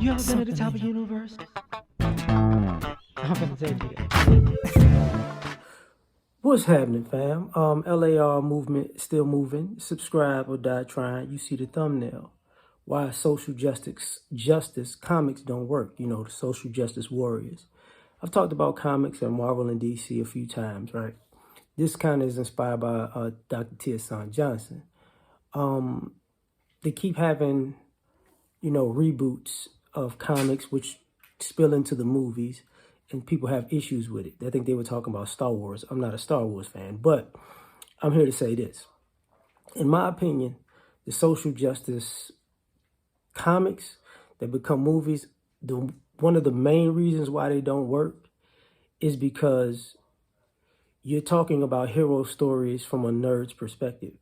You ever been at the top of the universe? I'm gonna take you. What's happening, fam? L.A.R. movement still moving. Subscribe or die trying. You see the thumbnail. Why social justice comics don't work. You know, the social justice warriors. I've talked about comics at Marvel and DC a few times, right? This kind of is inspired by Dr. T.S. Johnson. They keep having, reboots of comics which spill into the movies, and people have issues with it. I think they were talking about Star Wars. I'm not a Star Wars fan, but I'm here to say this. In my opinion, the social justice comics that become movies, one of the main reasons why they don't work is because you're talking about hero stories from a nerd's perspective.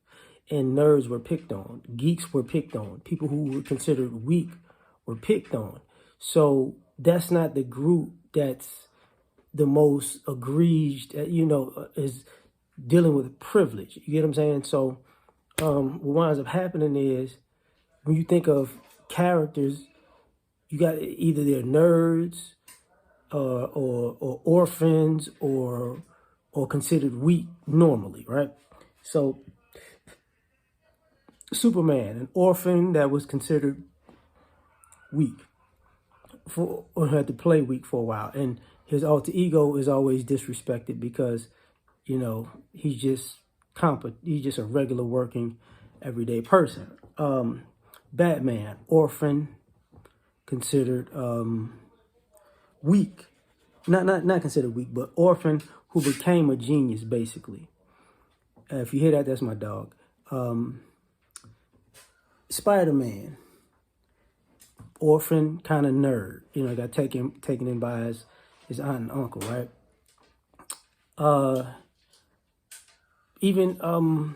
And nerds were picked on. Geeks were picked on. People who were considered weak were picked on. So that's not the group that's the most aggrieved, is dealing with privilege. You get what I'm saying? So what winds up happening is when you think of characters, you got either they're nerds or orphans or considered weak normally, right? So Superman, an orphan that was considered weak or had to play weak for a while, and his alter ego is always disrespected because, he's just he's just a regular working everyday person. Batman, orphan, considered weak, not considered weak, but orphan who became a genius basically. If you hear that, that's my dog. Spider-Man, orphan kind of nerd, got taken in by his aunt and uncle, right? Even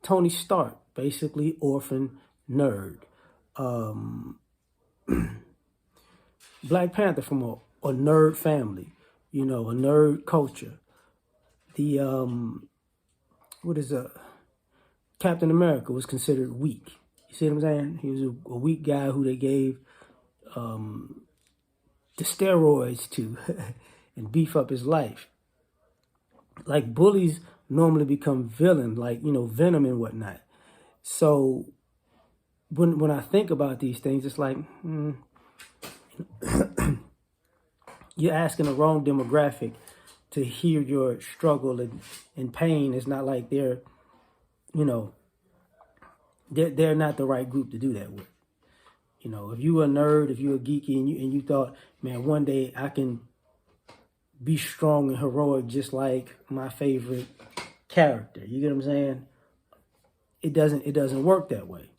Tony Stark, basically orphan nerd. Black Panther from a nerd family, a nerd culture. The Captain America was considered weak. You see what I'm saying? He was a weak guy who they gave the steroids to and beef up his life. Like bullies normally become villain, like, Venom and whatnot. So when I think about these things, it's like, you're asking the wrong demographic to hear your struggle and pain. It's not like they're not the right group to do that with. If you were a nerd, if you were geeky and you thought, man, one day I can be strong and heroic just like my favorite character. You get what I'm saying? It doesn't work that way.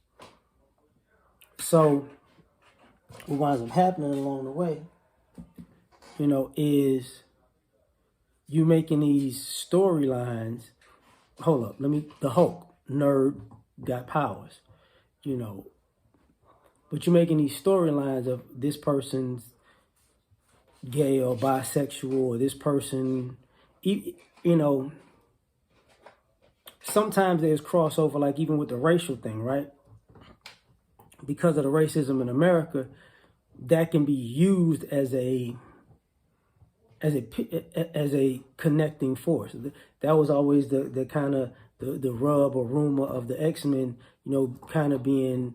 So what winds up happening along the way, is you making these storylines. Hold up, the Hulk, nerd, got powers, but you're making these storylines of this person's gay or bisexual, or this person, sometimes there's crossover, like even with the racial thing, right? Because of the racism in America, that can be used as a connecting force. That was always the kind of the rub or rumor of the X-Men, kind of being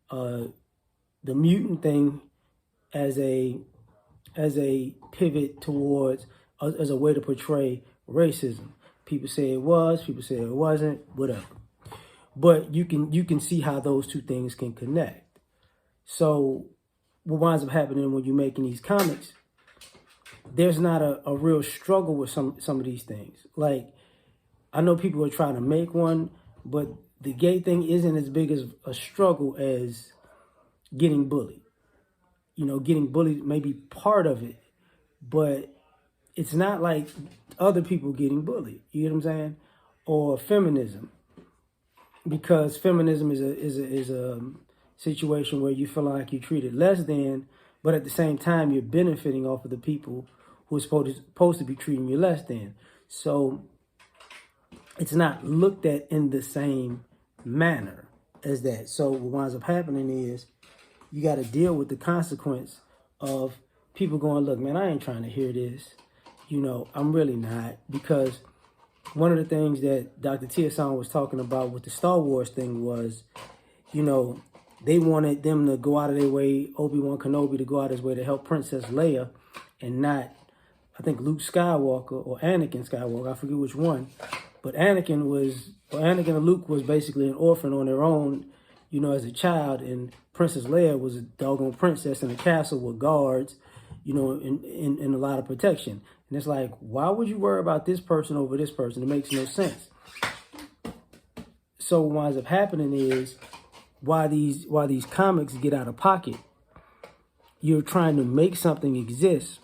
the mutant thing as a pivot towards as a way to portray racism. People say it was, people say it wasn't, whatever. But you can see how those two things can connect. So what winds up happening when you're making these comics, there's not a real struggle with some of these things. Like, I know people are trying to make one, but the gay thing isn't as big as a struggle as getting bullied. Getting bullied may be part of it, but it's not like other people getting bullied. You know what I'm saying? Or feminism, because feminism is a situation where you feel like you're treated less than, but at the same time you're benefiting off of the people who are supposed to be treating you less than. So it's not looked at in the same manner as that. So what winds up happening is you got to deal with the consequence of people going, look, man, I ain't trying to hear this. You know, I'm really not. Because one of the things that Dr. Tierson was talking about with the Star Wars thing was, you know, they wanted them to go out of their way, Obi-Wan Kenobi to go out of his way to help Princess Leia and not, I think, Luke Skywalker or Anakin Skywalker. I forget which one. But Anakin and Luke was basically an orphan on their own, you know, as a child. And Princess Leia was a doggone princess in a castle with guards, you know, in a lot of protection. And it's like, why would you worry about this person over this person? It makes no sense. So what winds up happening is, why these comics get out of pocket, you're trying to make something exist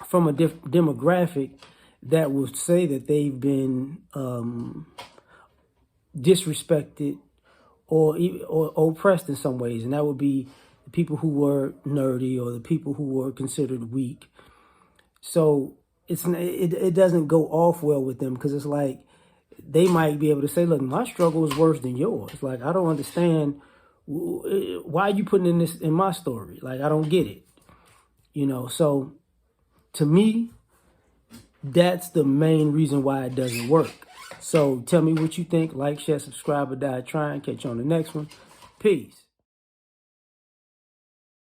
from a demographic that will say that they've been disrespected or oppressed in some ways, and that would be the people who were nerdy or the people who were considered weak. So it doesn't go off well with them, because it's like they might be able to say, look, my struggle is worse than yours. Like, I don't understand, why are you putting in this in my story? Like, I don't get it. You know, so to me, that's the main reason why it doesn't work. So tell me what you think. Like, share, subscribe, or die trying. Catch you on the next one. Peace.